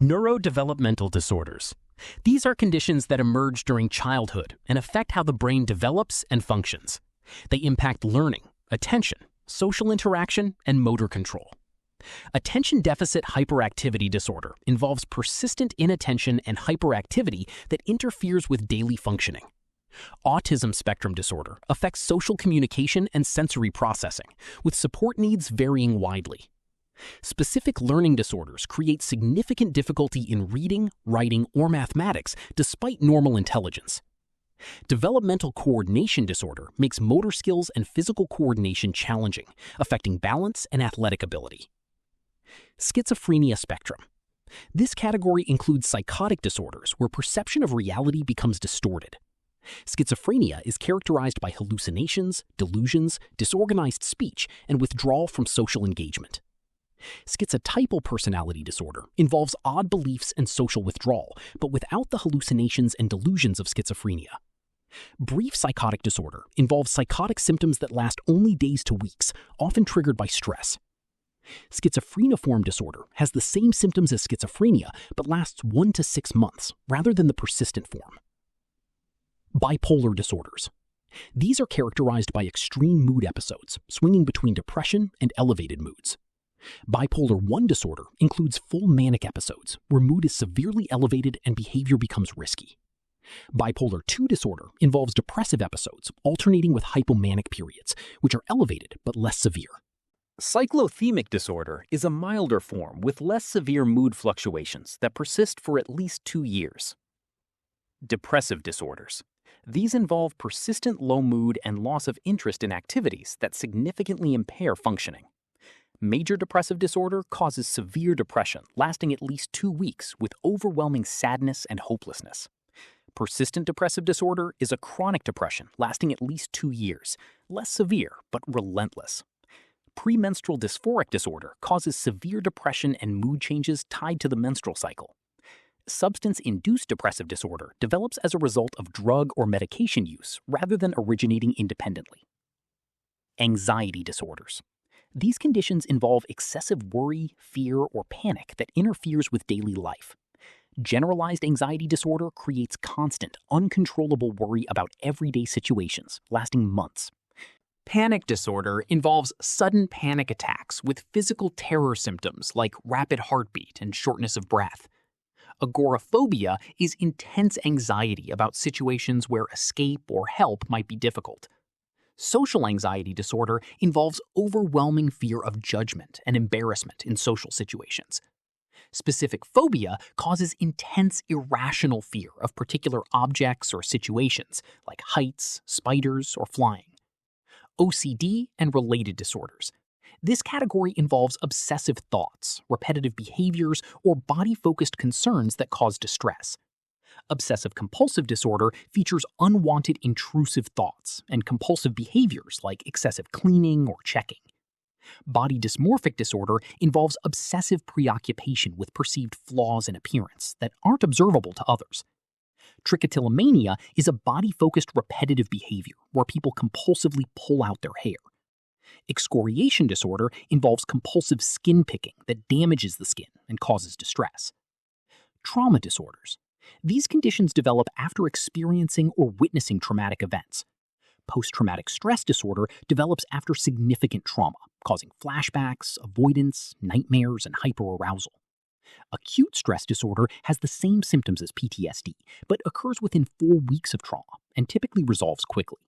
Neurodevelopmental disorders. These are conditions that emerge during childhood and affect how the brain develops and functions. They impact learning, attention, social interaction, and motor control. Attention deficit hyperactivity disorder involves persistent inattention and hyperactivity that interferes with daily functioning. Autism spectrum disorder affects social communication and sensory processing, with support needs varying widely. Specific learning disorders create significant difficulty in reading, writing, or mathematics despite normal intelligence. Developmental coordination disorder makes motor skills and physical coordination challenging, affecting balance and athletic ability. Schizophrenia spectrum. This category includes psychotic disorders where perception of reality becomes distorted. Schizophrenia is characterized by hallucinations, delusions, disorganized speech, and withdrawal from social engagement. Schizotypal personality disorder involves odd beliefs and social withdrawal, but without the hallucinations and delusions of schizophrenia. Brief psychotic disorder involves psychotic symptoms that last only days to weeks, often triggered by stress. Schizophreniform disorder has the same symptoms as schizophrenia, but lasts 1 to 6 months, rather than the persistent form. Bipolar disorders. These are characterized by extreme mood episodes, swinging between depression and elevated moods. Bipolar I disorder includes full manic episodes, where mood is severely elevated and behavior becomes risky. Bipolar II disorder involves depressive episodes, alternating with hypomanic periods, which are elevated but less severe. Cyclothymic disorder is a milder form with less severe mood fluctuations that persist for at least 2 years. Depressive disorders. These involve persistent low mood and loss of interest in activities that significantly impair functioning. Major depressive disorder causes severe depression lasting at least 2 weeks with overwhelming sadness and hopelessness. Persistent depressive disorder is a chronic depression lasting at least 2 years, less severe but relentless. Premenstrual dysphoric disorder causes severe depression and mood changes tied to the menstrual cycle. Substance-induced depressive disorder develops as a result of drug or medication use rather than originating independently. Anxiety disorders. These conditions involve excessive worry, fear, or panic that interferes with daily life. Generalized anxiety disorder creates constant, uncontrollable worry about everyday situations, lasting months. Panic disorder involves sudden panic attacks with physical terror symptoms like rapid heartbeat and shortness of breath. Agoraphobia is intense anxiety about situations where escape or help might be difficult. Social anxiety disorder involves overwhelming fear of judgment and embarrassment in social situations. Specific phobia causes intense irrational fear of particular objects or situations, like heights, spiders, or flying. OCD and Related Disorders. This category involves obsessive thoughts, repetitive behaviors, or body-focused concerns that cause distress. Obsessive-Compulsive Disorder features unwanted intrusive thoughts and compulsive behaviors like excessive cleaning or checking. Body dysmorphic disorder involves obsessive preoccupation with perceived flaws in appearance that aren't observable to others. Trichotillomania is a body-focused repetitive behavior where people compulsively pull out their hair. Excoriation disorder involves compulsive skin picking that damages the skin and causes distress. Trauma disorders. These conditions develop after experiencing or witnessing traumatic events. Post-traumatic stress disorder develops after significant trauma, causing flashbacks, avoidance, nightmares, and hyperarousal. Acute stress disorder has the same symptoms as PTSD, but occurs within 4 weeks of trauma and typically resolves quickly.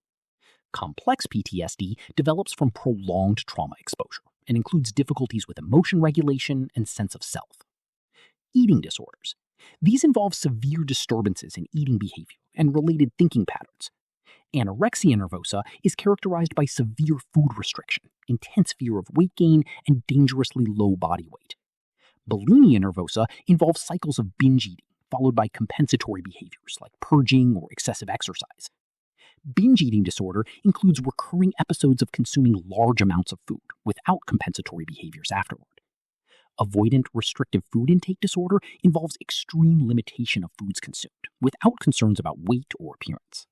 Complex PTSD develops from prolonged trauma exposure and includes difficulties with emotion regulation and sense of self. Eating disorders. These involve severe disturbances in eating behavior and related thinking patterns. Anorexia nervosa is characterized by severe food restriction, intense fear of weight gain, and dangerously low body weight. Bulimia nervosa involves cycles of binge eating, followed by compensatory behaviors like purging or excessive exercise. Binge eating disorder includes recurring episodes of consuming large amounts of food without compensatory behaviors afterward. Avoidant restrictive food intake disorder involves extreme limitation of foods consumed without concerns about weight or appearance.